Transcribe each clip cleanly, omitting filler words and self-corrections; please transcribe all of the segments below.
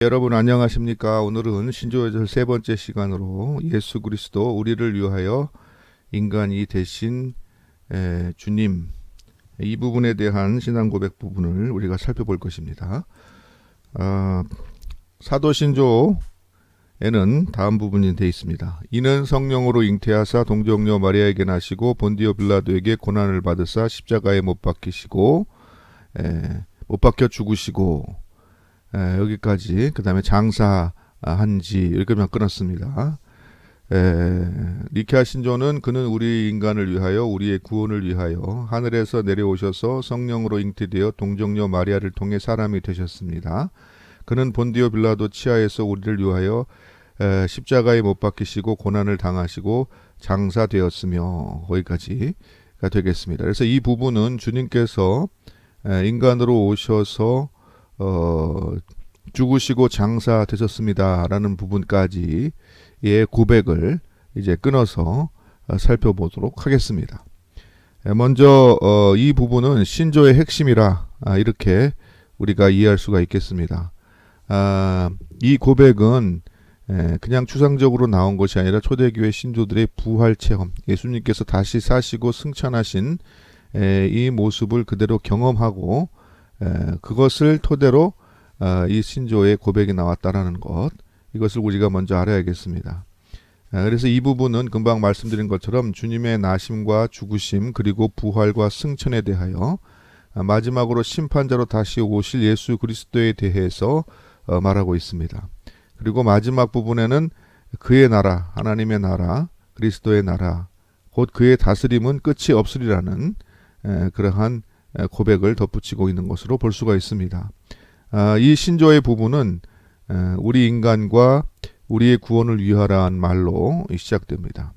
여러분 안녕하십니까? 오늘은 신조어절 세 번째 시간으로 예수 그리스도 우리를 위하여 인간이 되신 주님, 이 부분에 대한 신앙 고백 부분을 우리가 살펴볼 것입니다. 사도신조에는 다음 부분이 되어 있습니다. 이는 성령으로 잉태하사 동정녀 마리아에게 나시고 본디오 빌라도에게 고난을 받으사 십자가에 못 박히시고 못 박혀 죽으시고 여기까지, 그 다음에 장사한지 이렇게만 끊었습니다. 니케아 신조는 그는 우리 인간을 위하여 우리의 구원을 위하여 하늘에서 내려오셔서 성령으로 잉태되어 동정녀 마리아를 통해 사람이 되셨습니다. 그는 본디오 빌라도 치하에서 우리를 위하여 십자가에 못 박히시고 고난을 당하시고 장사되었으며, 거기까지가 되겠습니다. 그래서 이 부분은 주님께서 인간으로 오셔서 죽으시고 장사되셨습니다라는 부분까지의 고백을 이제 끊어서 살펴보도록 하겠습니다. 먼저 이 부분은 신조의 핵심이라 이렇게 우리가 이해할 수가 있겠습니다. 이 고백은 그냥 추상적으로 나온 것이 아니라 초대교회 신조들의 부활 체험, 예수님께서 다시 사시고 승천하신 이 모습을 그대로 경험하고 그것을 토대로 이 신조의 고백이 나왔다라는 것, 이것을 우리가 먼저 알아야겠습니다. 그래서 이 부분은 금방 말씀드린 것처럼 주님의 나심과 죽으심 그리고 부활과 승천에 대하여 마지막으로 심판자로 다시 오실 예수 그리스도에 대해서 말하고 있습니다. 그리고 마지막 부분에는 그의 나라, 하나님의 나라, 그리스도의 나라, 곧 그의 다스림은 끝이 없으리라는 그러한 고백을 덧붙이고 있는 것으로 볼 수가 있습니다. 이 신조의 부분은 우리 인간과 우리의 구원을 위하라는 말로 시작됩니다.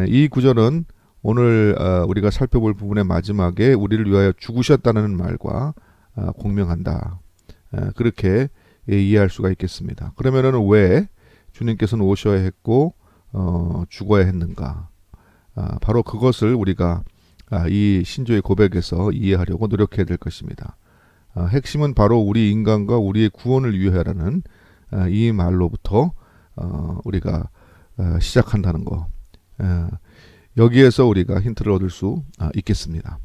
이 구절은 오늘 우리가 살펴볼 부분의 마지막에 우리를 위하여 죽으셨다는 말과 공명한다. 그렇게 이해할 수가 있겠습니다. 그러면은 왜 주님께서는 오셔야 했고 죽어야 했는가? 바로 그것을 우리가 이 신조의 고백에서 이해하려고 노력해야 될 것입니다. 핵심은 바로 우리 인간과 우리의 구원을 위하라는 이 말로부터 우리가 시작한다는 거, 여기에서 우리가 힌트를 얻을 수 있겠습니다.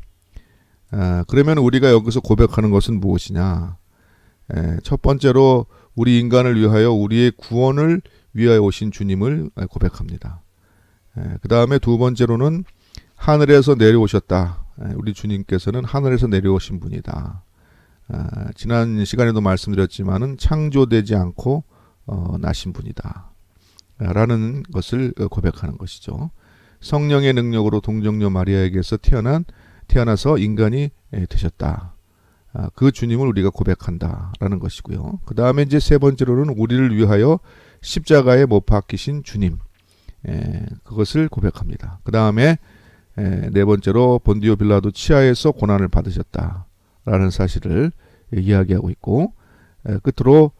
그러면 우리가 여기서 고백하는 것은 무엇이냐? 첫 번째로 우리 인간을 위하여 우리의 구원을 위하여 오신 주님을 고백합니다. 그 다음에 두 번째로는 하늘에서 내려오셨다. 우리 주님께서는 하늘에서 내려오신 분이다. 지난 시간에도 말씀드렸지만은 창조되지 않고 나신 분이다 라는 것을 고백하는 것이죠. 성령의 능력으로 동정녀 마리아에게서 태어나서 인간이 되셨다. 그 주님을 우리가 고백한다 라는 것이고요. 그 다음에 이제 세 번째로는 우리를 위하여 십자가에 못 박히신 주님, 그것을 고백합니다. 그 다음에 네 번째로 본디오 빌라도 치하에서 고난을 받으셨다 라는 사실을 이야기하고 있고, 끝으로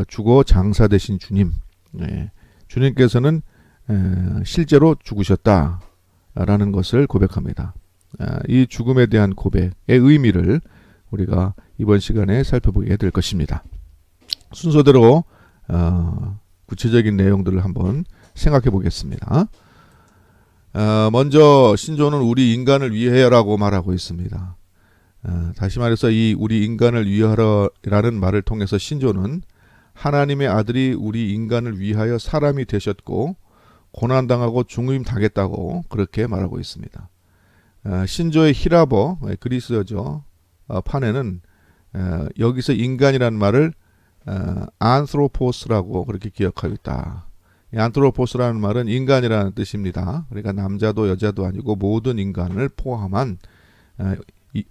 죽어 장사되신 주님, 주님께서는 실제로 죽으셨다 라는 것을 고백합니다. 이 죽음에 대한 고백의 의미를 우리가 이번 시간에 살펴보게 될 것입니다. 순서대로 구체적인 내용들을 한번 생각해 보겠습니다. 먼저 신조는 우리 인간을 위하여라고 말하고 있습니다. 다시 말해서 이 우리 인간을 위하여라는 말을 통해서 신조는 하나님의 아들이 우리 인간을 위하여 사람이 되셨고 고난당하고 죽임 당했다고 그렇게 말하고 있습니다. 신조의 히라버, 그리스어죠, 판에는 여기서 인간이라는 말을 안트로포스라고 그렇게 기억하고 있다. 이 안트로포스라는 말은 인간이라는 뜻입니다. 그러니까 남자도 여자도 아니고 모든 인간을 포함한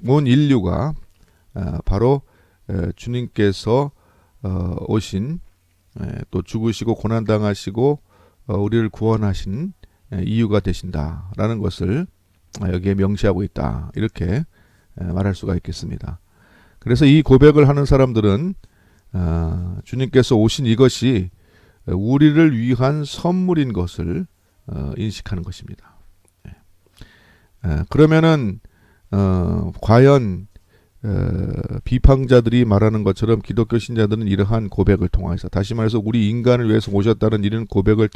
온 인류가 바로 주님께서 오신, 또 죽으시고 고난당하시고 우리를 구원하신 이유가 되신다라는 것을 여기에 명시하고 있다, 이렇게 말할 수가 있겠습니다. 그래서 이 고백을 하는 사람들은 주님께서 오신 이것이 우리를 위한 선물인 것을 인식하는 것입니다. 그러면은 과연 비판자들이 말하는 것처럼 기독교 신자들은 이러한 고백을 통하여서, 다시 말해서 우리 인간을 위해서 오셨다는 이런 고백을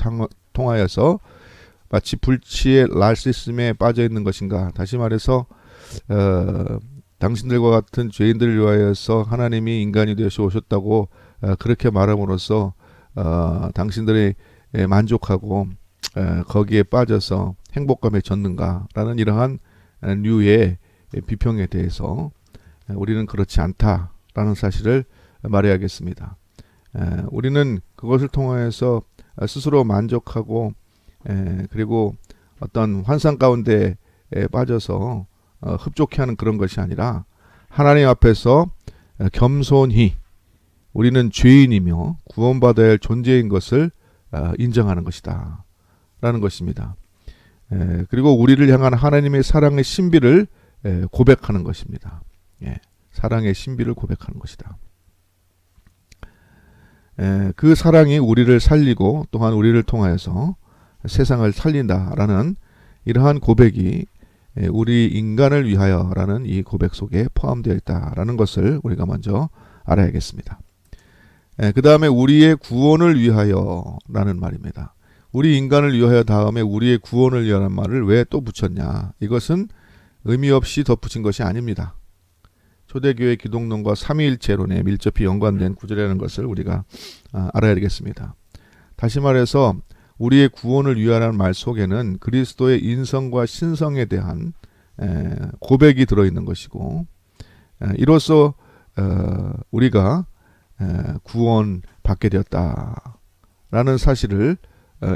통하여서 마치 불치의 나르시즘에 빠져 있는 것인가? 다시 말해서 당신들과 같은 죄인들을 위하여서 하나님이 인간이 되어서 오셨다고 그렇게 말함으로써 당신들이 만족하고 거기에 빠져서 행복감에 젖는가라는 이러한 류의 비평에 대해서 우리는 그렇지 않다라는 사실을 말해야겠습니다. 우리는 그것을 통하여서 스스로 만족하고 그리고 어떤 환상 가운데 빠져서 흡족해하는 그런 것이 아니라 하나님 앞에서 겸손히 우리는 죄인이며 구원받아야 할 존재인 것을 인정하는 것이다 라는 것입니다. 그리고 우리를 향한 하나님의 사랑의 신비를 고백하는 것입니다. 사랑의 신비를 고백하는 것이다. 그 사랑이 우리를 살리고 또한 우리를 통하여서 세상을 살린다라는 이러한 고백이 우리 인간을 위하여라는 이 고백 속에 포함되어 있다라는 것을 우리가 먼저 알아야겠습니다. 그 다음에 우리의 구원을 위하여라는 말입니다. 우리 인간을 위하여 다음에 우리의 구원을 위하여라는 말을 왜 또 붙였냐? 이것은 의미 없이 덧붙인 것이 아닙니다. 초대교회 기독론과 삼위일체론에 밀접히 연관된 구절이라는 것을 우리가 알아야 되겠습니다. 다시 말해서 우리의 구원을 위하여라는 말 속에는 그리스도의 인성과 신성에 대한 고백이 들어있는 것이고, 이로써 우리가 구원받게 되었다라는 사실을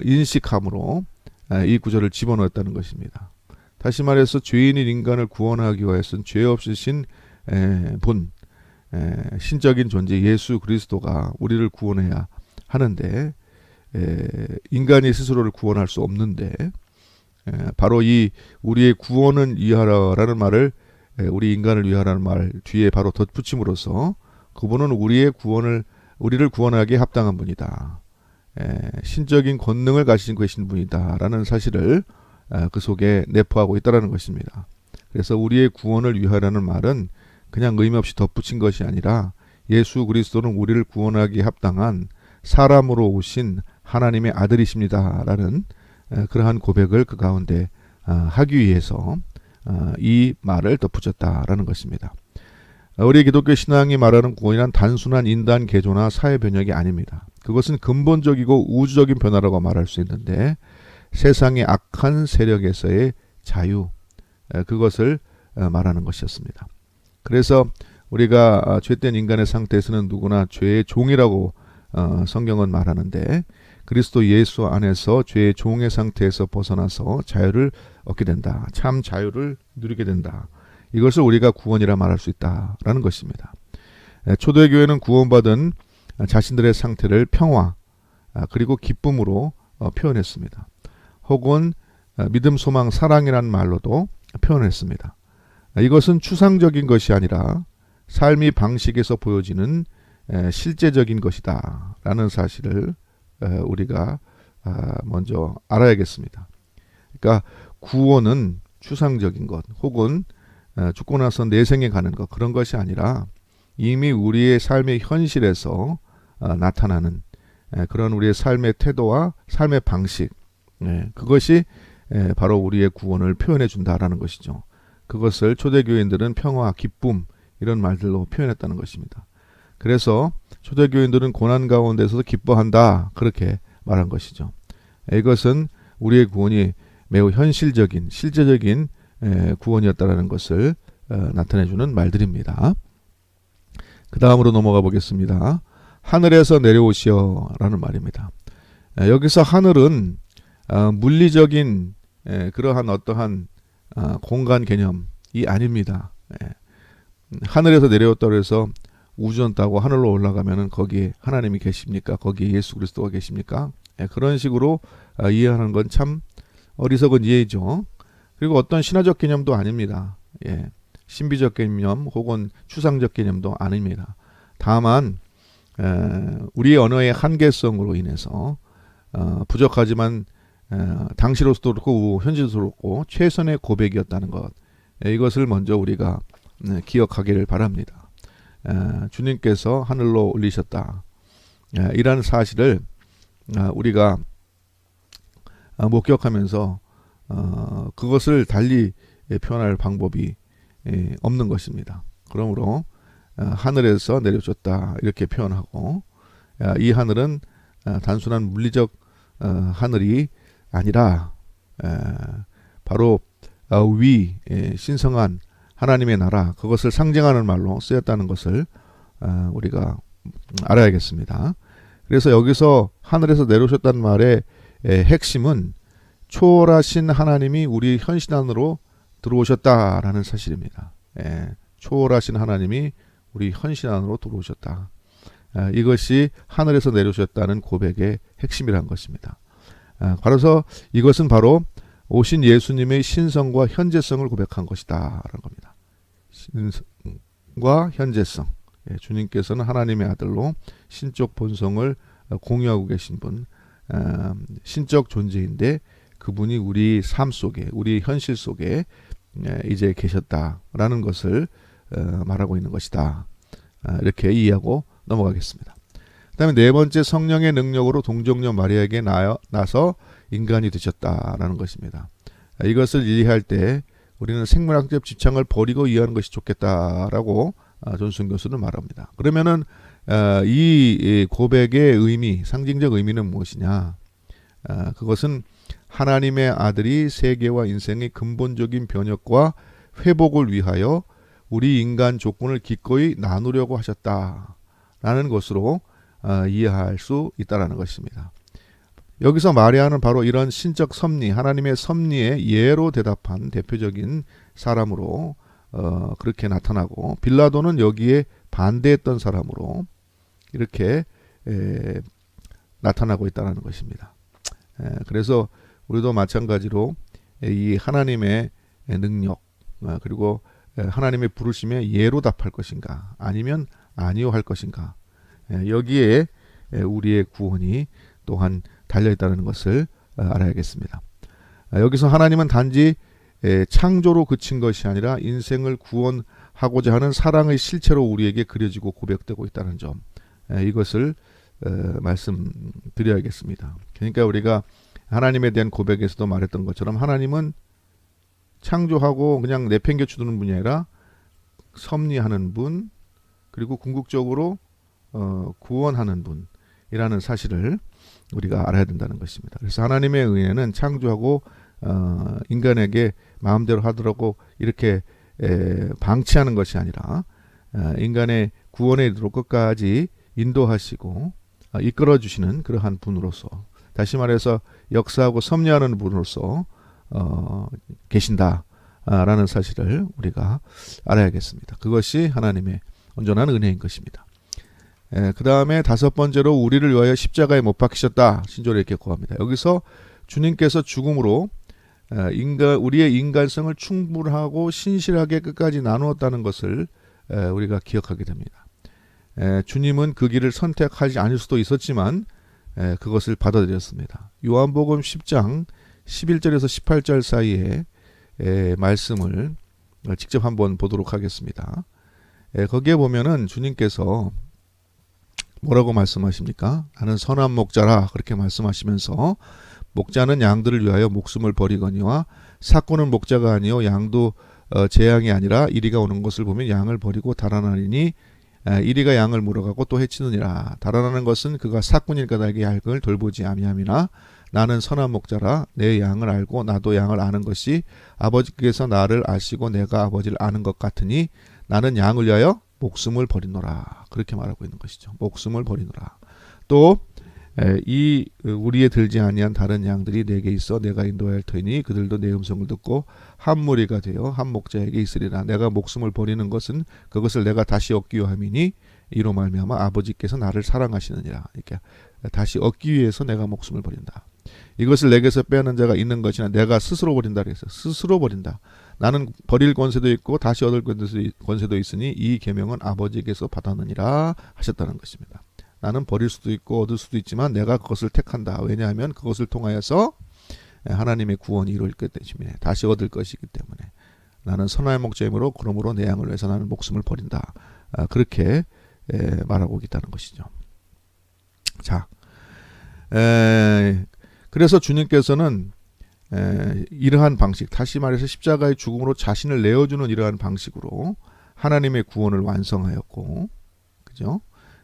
인식함으로 이 구절을 집어넣었다는 것입니다. 다시 말해서 죄인인 인간을 구원하기 위해서는 죄 없으신 본 신적인 존재 예수 그리스도가 우리를 구원해야 하는데, 인간이 스스로를 구원할 수 없는데, 바로 이 우리의 구원을 위하라라는 말을 우리 인간을 위하라는 말 뒤에 바로 덧붙임으로써 그분은 우리를 구원하기에 합당한 분이다. 신적인 권능을 가지신 계신 분이다 라는 사실을 그 속에 내포하고 있다는 것입니다. 그래서 우리의 구원을 위하라는 말은 그냥 의미 없이 덧붙인 것이 아니라 예수 그리스도는 우리를 구원하기에 합당한 사람으로 오신 하나님의 아들이십니다 라는 그러한 고백을 그 가운데 하기 위해서 이 말을 덧붙였다라는 것입니다. 우리 기독교 신앙이 말하는 구원이란 단순한 인단 개조나 사회 변혁이 아닙니다. 그것은 근본적이고 우주적인 변화라고 말할 수 있는데, 세상의 악한 세력에서의 자유, 그것을 말하는 것이었습니다. 그래서 우리가 죄된 인간의 상태에서는 누구나 죄의 종이라고 성경은 말하는데, 그리스도 예수 안에서 죄의 종의 상태에서 벗어나서 자유를 얻게 된다. 참 자유를 누리게 된다. 이것을 우리가 구원이라 말할 수 있다라는 것입니다. 초대교회는 구원받은 자신들의 상태를 평화 그리고 기쁨으로 표현했습니다. 혹은 믿음, 소망, 사랑이라는 말로도 표현했습니다. 이것은 추상적인 것이 아니라 삶의 방식에서 보여지는 실제적인 것이다 라는 사실을 우리가 먼저 알아야겠습니다. 그러니까 구원은 추상적인 것 혹은 죽고 나서 내생에 가는 것, 그런 것이 아니라 이미 우리의 삶의 현실에서 나타나는 그런 우리의 삶의 태도와 삶의 방식, 그것이 바로 우리의 구원을 표현해 준다라는 것이죠. 그것을 초대교인들은 평화, 기쁨 이런 말들로 표현했다는 것입니다. 그래서 초대교인들은 고난 가운데서도 기뻐한다 그렇게 말한 것이죠. 이것은 우리의 구원이 매우 현실적인 실제적인 구원이었다라는 것을 나타내주는 말들입니다. 그 다음으로 넘어가 보겠습니다. 하늘에서 내려오시어 라는 말입니다. 여기서 하늘은 물리적인 그러한 어떠한 공간 개념이 아닙니다. 하늘에서 내려왔다고 해서 우주선 타고 하늘로 올라가면은 거기에 하나님이 계십니까? 거기에 예수 그리스도가 계십니까? 그런 식으로 이해하는 건 참 어리석은 이해죠. 그리고 어떤 신화적 개념도 아닙니다. 신비적 개념 혹은 추상적 개념도 아닙니다. 다만 우리의 언어의 한계성으로 인해서 부족하지만 당시로서도 그렇고 현재로서도 그렇고 최선의 고백이었다는 것, 이것을 먼저 우리가 기억하기를 바랍니다. 주님께서 하늘로 올리셨다. 이라는 사실을 우리가 목격하면서 그것을 달리 표현할 방법이 없는 것입니다. 그러므로 하늘에서 내려줬다 이렇게 표현하고, 이 하늘은 단순한 물리적 하늘이 아니라 바로 위 신성한 하나님의 나라, 그것을 상징하는 말로 쓰였다는 것을 우리가 알아야겠습니다. 그래서 여기서 하늘에서 내려오셨다는 말의 핵심은 초월하신 하나님이 우리 현실 안으로 들어오셨다라는 사실입니다. 초월하신 하나님이 우리 현실 안으로 들어오셨다. 이것이 하늘에서 내려오셨다는 고백의 핵심이란 것입니다. 그래서 이것은 바로 오신 예수님의 신성과 현재성을 고백한 것이다 라는 겁니다. 신성과 현재성. 주님께서는 하나님의 아들로 신적 본성을 공유하고 계신 분, 신적 존재인데 그분이 우리 삶 속에, 우리 현실 속에 이제 계셨다라는 것을 말하고 있는 것이다. 이렇게 이해하고 넘어가겠습니다. 그 다음에 네 번째, 성령의 능력으로 동정녀 마리아에게 나서 인간이 되셨다라는 것입니다. 이것을 이해할 때 우리는 생물학적 지창을 버리고 이해하는 것이 좋겠다라고 존슨 교수는 말합니다. 그러면은 이 고백의 의미, 상징적 의미는 무엇이냐? 그것은 하나님의 아들이 세계와 인생의 근본적인 변혁과 회복을 위하여 우리 인간 조건을 기꺼이 나누려고 하셨다라는 것으로 이해할 수 있다라는 것입니다. 여기서 마리아는 바로 이런 신적 섭리, 하나님의 섭리에 예로 대답한 대표적인 사람으로 그렇게 나타나고, 빌라도는 여기에 반대했던 사람으로 이렇게 나타나고 있다는 것입니다. 그래서 우리도 마찬가지로 이 하나님의 능력, 그리고 하나님의 부르심에 예로 답할 것인가 아니면 아니요 할 것인가, 여기에 우리의 구원이 또한 달려있다는 것을 알아야겠습니다. 여기서 하나님은 단지 창조로 그친 것이 아니라 인생을 구원하고자 하는 사랑의 실체로 우리에게 그려지고 고백되고 있다는 점, 이것을 말씀드려야겠습니다. 그러니까 우리가 하나님에 대한 고백에서도 말했던 것처럼 하나님은 창조하고 그냥 내팽겨 주는 분이 아니라 섭리하는 분, 그리고 궁극적으로 구원하는 분이라는 사실을 우리가 알아야 된다는 것입니다. 그래서 하나님의 은혜는 창조하고 인간에게 마음대로 하더라고 이렇게 방치하는 것이 아니라 인간의 구원에 이르도록 끝까지 인도하시고 이끌어 주시는 그러한 분으로서, 다시 말해서 역사하고 섭리하는 분으로서 계신다라는 사실을 우리가 알아야겠습니다. 그것이 하나님의 온전한 은혜인 것입니다. 그 다음에 다섯 번째로 우리를 위하여 십자가에 못 박히셨다, 신조를 이렇게 고합니다. 여기서 주님께서 죽음으로 우리의 인간성을 충분하고 신실하게 끝까지 나누었다는 것을 우리가 기억하게 됩니다. 주님은 그 길을 선택하지 않을 수도 있었지만 그것을 받아들였습니다. 요한복음 10장 11절에서 18절 사이에 말씀을 직접 한번 보도록 하겠습니다. 거기에 보면은 주님께서 뭐라고 말씀하십니까? 나는 선한 목자라 그렇게 말씀하시면서, 목자는 양들을 위하여 목숨을 버리거니와 삭고는 목자가 아니요 양도 재앙이 아니라 이리가 오는 것을 보면 양을 버리고 달아나리니 이리가 양을 물어가고 또 해치느니라. 달아나는 것은 그가 삭군일 까닭에 양을 돌보지 아미함이나 나는 선한 목자라 내 양을 알고 나도 양을 아는 것이 아버지께서 나를 아시고 내가 아버지를 아는 것 같으니 나는 양을 위하여 목숨을 버리노라. 그렇게 말하고 있는 것이죠. 목숨을 버리노라. 또 이 우리에 들지 아니한 다른 양들이 내게 있어 내가 인도해야 할 터이니 그들도 내 음성을 듣고 한 무리가 되어 한 목자에게 있으리라. 내가 목숨을 버리는 것은 그것을 내가 다시 얻기 위함이니 이로 말미암아 아버지께서 나를 사랑하시느니라. 이렇게 다시 얻기 위해서 내가 목숨을 버린다. 이것을 내게서 빼앗는 자가 있는 것이나 내가 스스로 버린다 그랬어요. 스스로 버린다. 나는 버릴 권세도 있고 다시 얻을 권세도 있으니 이 계명은 아버지께서 받았느니라 하셨다는 것입니다. 나는 버릴 수도 있고 얻을 수도 있지만 내가 그것을 택한다. 왜냐하면 그것을 통하여서 하나님의 구원이 이루어질 것 때문에, 다시 얻을 것이기 때문에 나는 선하의 목자이므로 그러므로 내 양을 위해서 나는 목숨을 버린다. 그렇게 말하고 있다는 것이죠. 자, 그래서 주님께서는 이러한 방식, 다시 말해서 십자가의 죽음으로 자신을 내어주는 이러한 방식으로 하나님의 구원을 완성하였고, 그죠?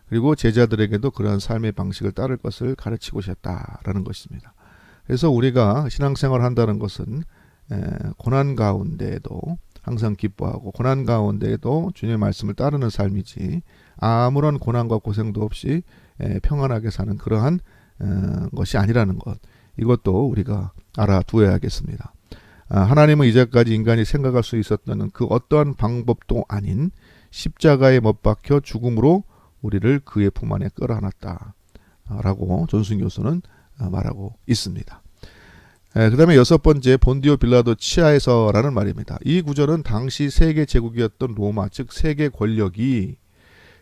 그리고 제자들에게도 그러한 삶의 방식을 따를 것을 가르치고 싶다라는 것입니다. 그래서 우리가 신앙생활을 한다는 것은 고난 가운데에도 항상 기뻐하고 고난 가운데에도 주님의 말씀을 따르는 삶이지, 아무런 고난과 고생도 없이 평안하게 사는 그러한 것이 아니라는 것, 이것도 우리가 알아두어야겠습니다. 하나님은 이제까지 인간이 생각할 수 있었던 그 어떠한 방법도 아닌 십자가에 못 박혀 죽음으로 우리를 그의 품 안에 끌어안았다 라고 존슨 교수는 말하고 있습니다. 그 다음에 여섯 번째, 본디오 빌라도 치하에서라는 말입니다. 이 구절은 당시 세계 제국이었던 로마, 즉 세계 권력이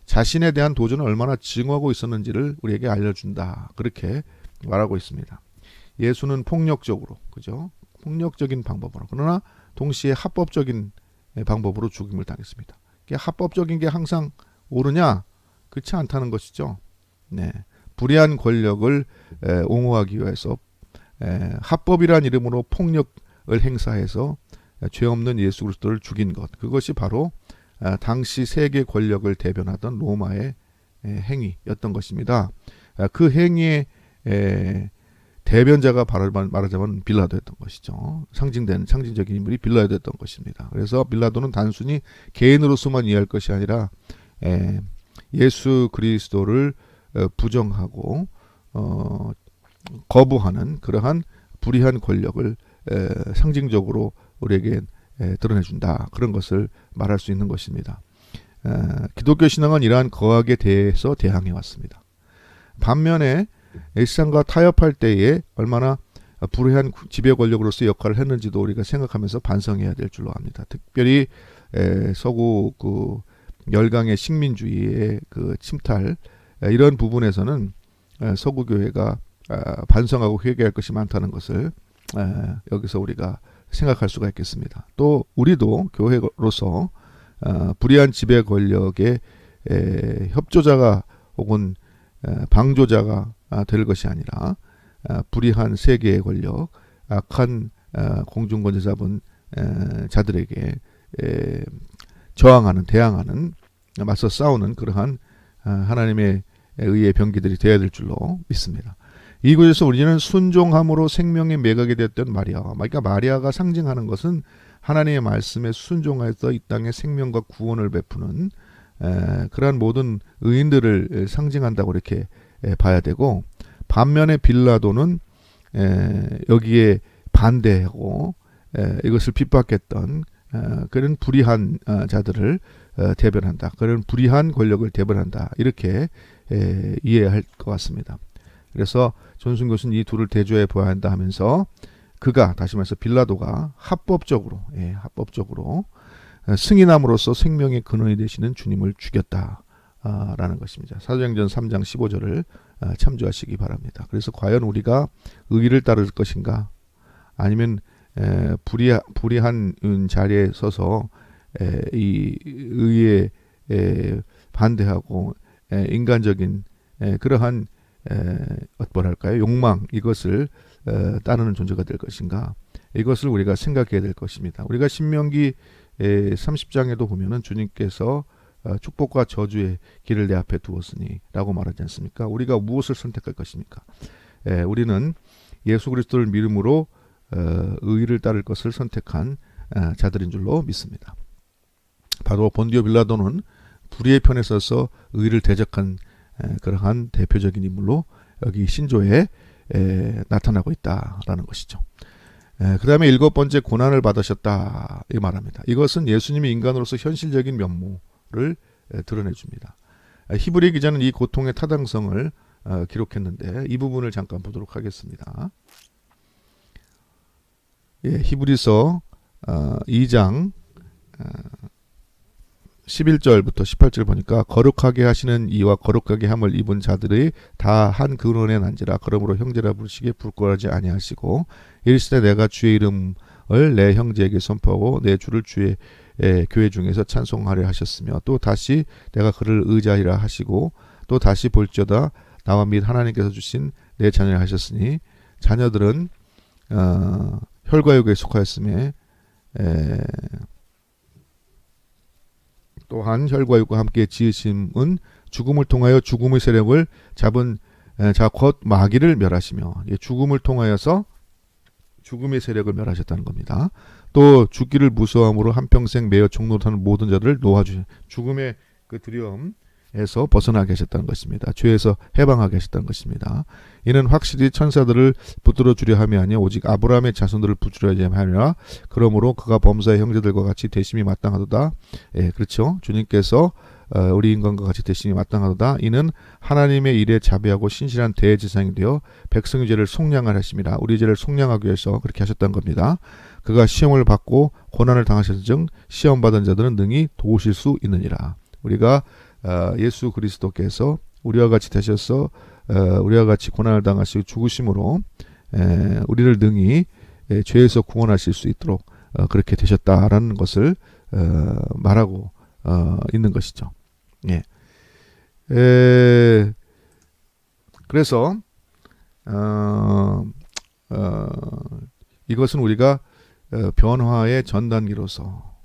자신에 대한 도전을 얼마나 증오하고 있었는지를 우리에게 알려준다, 그렇게 말하고 있습니다. 예수는 폭력적으로, 그죠? 폭력적인 방법으로, 그러나 동시에 합법적인 방법으로 죽임을 당했습니다. 합법적인 게 항상 옳으냐? 그렇지 않다는 것이죠. 네. 불의한 권력을 옹호하기 위해서 합법이란 이름으로 폭력을 행사해서 죄 없는 예수 그리스도를 죽인 것, 그것이 바로 당시 세계 권력을 대변하던 로마의 행위였던 것입니다. 그 행위의 대변자가 말하자면 빌라도였던 것이죠. 상징적인 인물이 빌라도였던 것입니다. 그래서 빌라도는 단순히 개인으로서만 이해할 것이 아니라 예수 그리스도를 부정하고 거부하는 그러한 불의한 권력을 상징적으로 우리에게 드러내준다, 그런 것을 말할 수 있는 것입니다. 기독교 신앙은 이러한 거악에 대해서 대항해 왔습니다. 반면에 일상과 타협할 때에 얼마나 불의한 지배 권력으로서 역할을 했는지도 우리가 생각하면서 반성해야 될 줄로 압니다. 특별히 서구 그 열강의 식민주의의 그 침탈, 이런 부분에서는 서구 교회가 반성하고 회개할 것이 많다는 것을 여기서 우리가 생각할 수가 있겠습니다. 또 우리도 교회로서 불의한 지배 권력의 협조자가 혹은 방조자가 될 것이 아니라 불의한 세계의 권력, 악한 공중권세 잡은 자들에게 대항하는, 맞서 싸우는 그러한 하나님의 의의 병기들이 되어야 될 줄로 믿습니다. 이곳에서 우리는 순종함으로 생명이 매각이 되었던 마리아, 그러니까 마리아가 상징하는 것은 하나님의 말씀에 순종하여서 이 땅에 생명과 구원을 베푸는 그러한 모든 의인들을 상징한다고 이렇게 봐야 되고, 반면에 빌라도는 여기에 반대하고 이것을 핍박했던 그런 불의한 자들을 대변한다, 그런 불의한 권력을 대변한다, 이렇게 이해할 것 같습니다. 그래서 존슨 교수는 이 둘을 대조해 보아야 한다 하면서, 그가, 다시 말해서 빌라도가 합법적으로 승인함으로써 생명의 근원이 되시는 주님을 죽였다 라는 것입니다. 사도행전 3장 15절을 참조하시기 바랍니다. 그래서 과연 우리가 의를 따를 것인가, 아니면 불의한 자리에 서서 이 의에 반대하고 인간적인 그러한 뭐랄까요, 욕망, 이것을 따르는 존재가 될 것인가, 이것을 우리가 생각해야 될 것입니다. 우리가 신명기 30장에도 보면은 주님께서 축복과 저주의 길을 내 앞에 두었으니 라고 말하지 않습니까? 우리가 무엇을 선택할 것입니까? 우리는 예수 그리스도를 믿음으로 의를 따를 것을 선택한 자들인 줄로 믿습니다. 바로 본디오 빌라도는 불의의 편에 서서 의를 대적한 그러한 대표적인 인물로 여기 신조에 나타나고 있다라는 것이죠. 그 다음에 일곱 번째, 고난을 받으셨다 이 말합니다. 이것은 예수님이 인간으로서 현실적인 면모를 드러내줍니다. 히브리 기자는 이 고통의 타당성을 기록했는데 이 부분을 잠깐 보도록 하겠습니다. 히브리서 2장 11절부터 18절 보니까, 거룩하게 하시는 이와 거룩하게 함을 입은 자들이 다 한 근원에 난지라. 그러므로 형제라 부르시기에 부끄러워하지 아니하시고 이르시되 내가 주의 이름을 내 형제에게 선포하고 내 주를 주의 교회 중에서 찬송하려 하셨으며 또 다시 내가 그를 의지하리라 하시고 또 다시 볼지어다 나와 및 하나님께서 주신 내 자녀라 하셨으니 자녀들은 혈과육에 속하였음에 또한 혈과육과 함께 지으심은 죽음을 통하여 죽음의 세력을 잡은 자 곧 마귀를 멸하시며 죽음을 통하여서 죽음의 세력을 멸하셨다는 겁니다. 또 죽기를 무서워함으로 한평생 매여 종노릇하는 모든 자들을 놓아주신 죽음의 그 두려움에서 벗어나게 하셨다는 것입니다. 죄에서 해방하게 하셨다는 것입니다. 이는 확실히 천사들을 붙들어 주려 함이 아니라 오직 아브라함의 자손들을 붙들어야 함이라. 그러므로 그가 범사의 형제들과 같이 대심이 마땅하도다. 그렇죠. 주님께서 우리 인간과 같이 대심이 마땅하도다. 이는 하나님의 일에 자비하고 신실한 대제사장이 되어 백성의 죄를 속량을 하심이라. 우리 죄를 속량하기 위해서 그렇게 하셨던 겁니다. 그가 시험을 받고 고난을 당하셨은즉 시험 받은 자들은 능히 도우실 수 있느니라. 우리가 예수 그리스도께서 우리와 같이 되셔서 우리와 같이 고난을 당하시고 죽으심으로 우리를 능히 죄에서 구원하실 수 있도록 그렇게 되셨다라는 것을 말하고 있는 것이죠. 예. 그래서 이것은 우리가 변화의 전 단계로서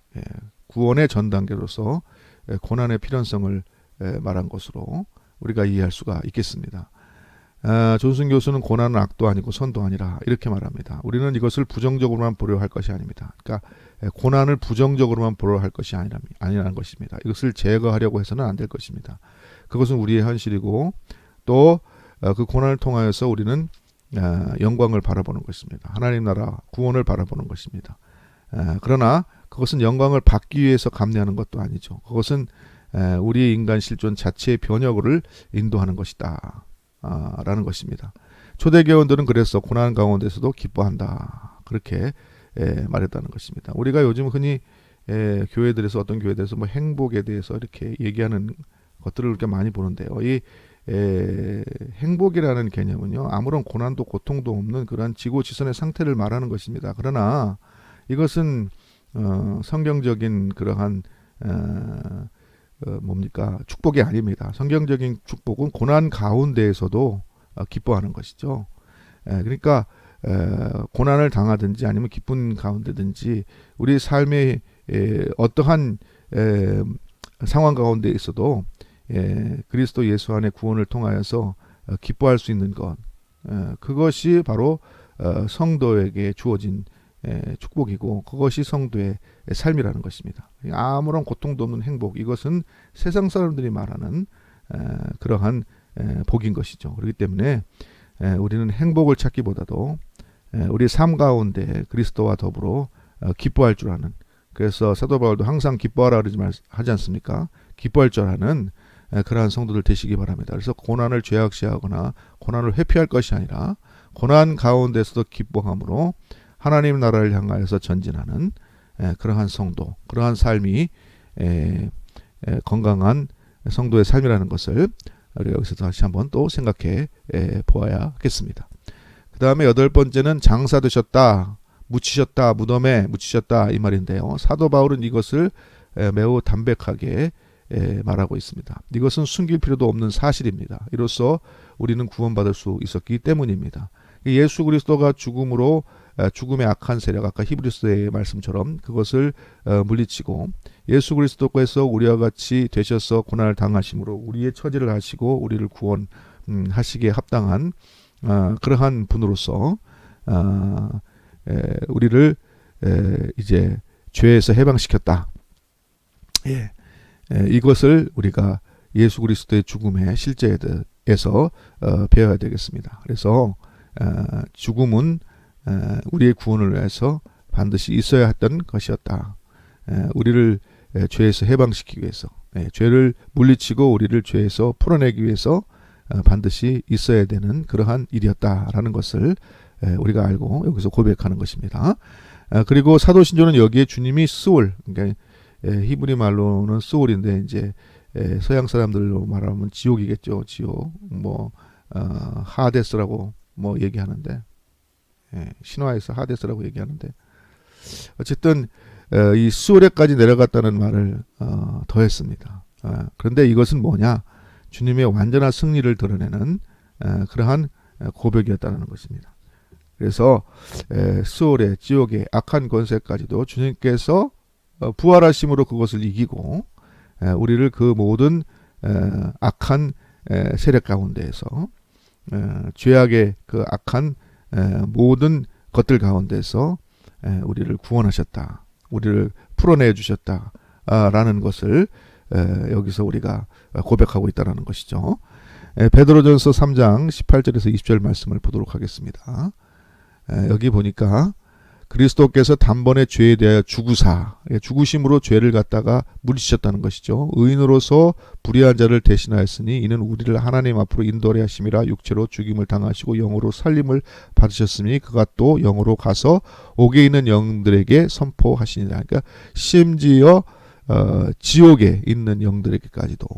구원의 전 단계로서 고난의 필연성을 말한 것으로 우리가 이해할 수가 있겠습니다. 존슨 교수는 고난은 악도 아니고 선도 아니라 이렇게 말합니다. 우리는 이것을 부정적으로만 보려 할 것이 아닙니다. 그러니까 고난을 부정적으로만 보려 할 것이 아니라는 것입니다. 이것을 제거하려고 해서는 안 될 것입니다. 그것은 우리의 현실이고 또 그 고난을 통하여서 우리는 영광을 바라보는 것입니다. 하나님 나라 구원을 바라보는 것입니다. 그러나 그것은 영광을 받기 위해서 감내하는 것도 아니죠. 그것은 우리의 인간 실존 자체의 변혁을 인도하는 것이다 라는 것입니다. 초대교원들은 그래서 고난 가운데서도 기뻐한다 그렇게 말했다는 것입니다. 우리가 요즘 흔히 교회들에서 어떤 교회들에서 뭐 행복에 대해서 이렇게 얘기하는 것들을 그렇게 많이 보는데요. 이 행복이라는 개념은요, 아무런 고난도 고통도 없는 그런 지고지선의 상태를 말하는 것입니다. 그러나 이것은 성경적인 그러한 뭡니까? 축복이 아닙니다. 성경적인 축복은 고난 가운데에서도 기뻐하는 것이죠. 그러니까 고난을 당하든지 아니면 기쁜 가운데든지 우리 삶의 어떠한 상황 가운데 있어도 그리스도 예수 안에 구원을 통하여서 기뻐할 수 있는 것, 그것이 바로 성도에게 주어진 축복이고 그것이 성도의 삶이라는 것입니다. 아무런 고통도 없는 행복, 이것은 세상 사람들이 말하는 그러한 복인 것이죠. 그렇기 때문에 우리는 행복을 찾기보다도 우리 삶 가운데 그리스도와 더불어 기뻐할 줄 아는, 그래서 사도 바울도 항상 기뻐하라 하지 않습니까? 기뻐할 줄 아는 그러한 성도들 되시기 바랍니다. 그래서 고난을 죄악시하거나 고난을 회피할 것이 아니라 고난 가운데서도 기뻐함으로 하나님 나라를 향하여서 전진하는 그러한 성도, 그러한 삶이 건강한 성도의 삶이라는 것을 우리가 여기서 다시 한번 또 생각해 보아야 하겠습니다. 그 다음에 8번째는 장사되셨다, 묻히셨다, 무덤에 묻히셨다 이 말인데요. 사도 바울은 이것을 매우 담백하게 말하고 있습니다. 이것은 숨길 필요도 없는 사실입니다. 이로써 우리는 구원받을 수 있었기 때문입니다. 예수 그리스도가 죽음으로 죽음의 악한 세력, 아까 히브리서의 말씀처럼 그것을 물리치고 예수 그리스도께서 우리와 같이 되셔서 고난을 당하심으로 우리의 처지를 하시고 우리를 구원하시기에 합당한 그러한 분으로서 우리를 이제 죄에서 해방시켰다. 이것을 우리가 예수 그리스도의 죽음의 실제에서 배워야 되겠습니다. 그래서 죽음은 우리의 구원을 위해서 반드시 있어야 했던 것이었다. 우리를 죄에서 해방시키기 위해서, 죄를 물리치고 우리를 죄에서 풀어내기 위해서 반드시 있어야 되는 그러한 일이었다라는 것을 우리가 알고 여기서 고백하는 것입니다. 그리고 사도신조는 여기에 주님이 스올, 그러니까 히브리 말로는 스올인데 이제 서양 사람들로 말하면 지옥이겠죠. 지옥, 뭐 하데스라고 뭐 얘기하는데, 신화에서 하데스라고 얘기하는데 어쨌든 이 수월에까지 내려갔다는 말을 더했습니다. 그런데 이것은 뭐냐? 주님의 완전한 승리를 드러내는 그러한 고백이었다는 것입니다. 그래서 수월의 지옥의 악한 권세까지도 주님께서 부활하심으로 그것을 이기고 우리를 그 모든 악한 세력 가운데에서 죄악의 그 악한 모든 것들 가운데서 우리를 구원하셨다. 우리를 풀어내 주셨다. 라는 것을 여기서 우리가 고백하고 있다는 것이죠. 베드로전서 3장 18절에서 20절 말씀을 보도록 하겠습니다. 여기 보니까 그리스도께서 단번에 죄에 대하여 죽으심으로 죄를 갖다가 물리치셨다는 것이죠. 의인으로서 불의한 자를 대신하였으니 이는 우리를 하나님 앞으로 인도하려 하심이라. 육체로 죽임을 당하시고 영으로 살림을 받으셨으니 그가 또 영으로 가서 옥에 있는 영들에게 선포하시니라. 그러니까 심지어 지옥에 있는 영들에게까지도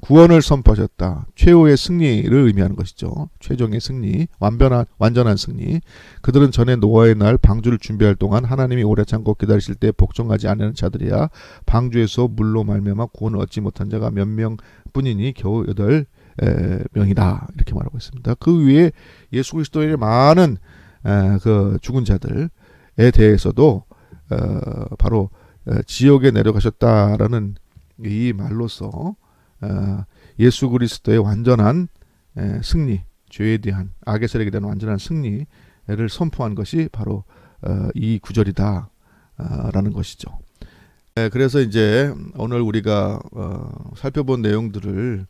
구원을 선포하셨다. 최후의 승리를 의미하는 것이죠. 최종의 승리, 완전한 승리. 그들은 전에 노아의 날 방주를 준비할 동안 하나님이 오래 참고 기다리실 때 복종하지 않는 자들이야. 방주에서 물로 말미암아 구원을 얻지 못한 자가 몇 명뿐이니 겨우 8명이다. 이렇게 말하고 있습니다. 그 위에 예수 그리스도의 많은 그 죽은 자들에 대해서도 바로 지옥에 내려가셨다라는 이 말로서 예수 그리스도의 완전한 승리, 죄에 대한 악의 세력에 대한 완전한 승리를 선포한 것이 바로 이 구절이다 라는 것이죠. 그래서 이제 오늘 우리가 살펴본 내용들을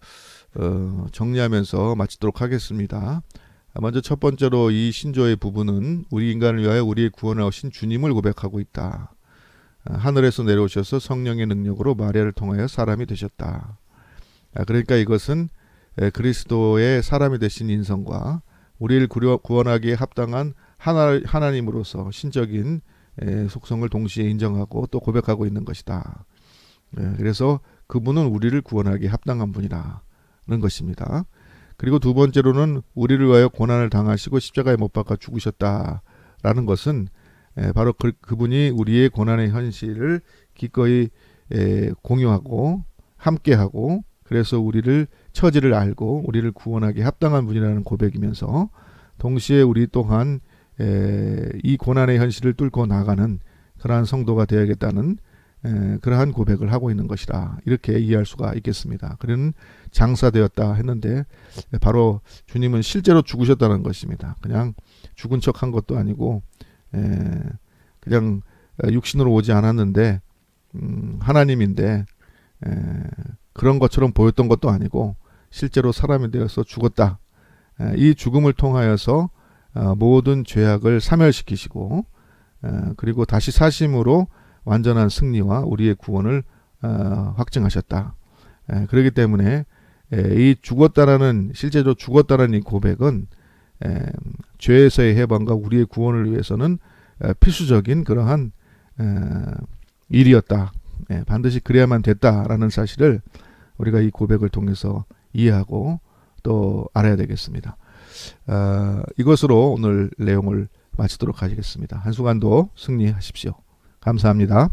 정리하면서 마치도록 하겠습니다. 먼저 첫 번째로 이 신조의 부분은 우리 인간을 위하여 우리의 구원을 하신 주님을 고백하고 있다. 하늘에서 내려오셔서 성령의 능력으로 마리아를 통하여 사람이 되셨다. 그러니까 이것은 그리스도의 사람이 되신 인성과 우리를 구원하기에 합당한 하나님으로서 신적인 속성을 동시에 인정하고 또 고백하고 있는 것이다. 그래서 그분은 우리를 구원하기에 합당한 분이라는 것입니다. 그리고 두 번째로는 우리를 위하여 고난을 당하시고 십자가에 못 박아 죽으셨다라는 것은 바로 그분이 우리의 고난의 현실을 기꺼이 공유하고 함께하고 그래서 우리를 처지를 알고 우리를 구원하기에 합당한 분이라는 고백이면서 동시에 우리 또한 이 고난의 현실을 뚫고 나가는 그러한 성도가 되어야겠다는 그러한 고백을 하고 있는 것이라 이렇게 이해할 수가 있겠습니다. 그는 장사되었다 했는데 바로 주님은 실제로 죽으셨다는 것입니다. 그냥 죽은 척한 것도 아니고 그냥 육신으로 오지 않았는데 하나님인데 그런 것처럼 보였던 것도 아니고 실제로 사람이 되어서 죽었다. 이 죽음을 통하여서 모든 죄악을 사멸시키시고 그리고 다시 사심으로 완전한 승리와 우리의 구원을 확증하셨다. 그렇기 때문에 이 죽었다라는 실제로 죽었다라는 이 고백은 죄에서의 해방과 우리의 구원을 위해서는 필수적인 그러한 일이었다. 반드시 그래야만 됐다라는 사실을 우리가 이 고백을 통해서 이해하고 또 알아야 되겠습니다. 이것으로 오늘 내용을 마치도록 하겠습니다. 한 주간도 승리하십시오. 감사합니다.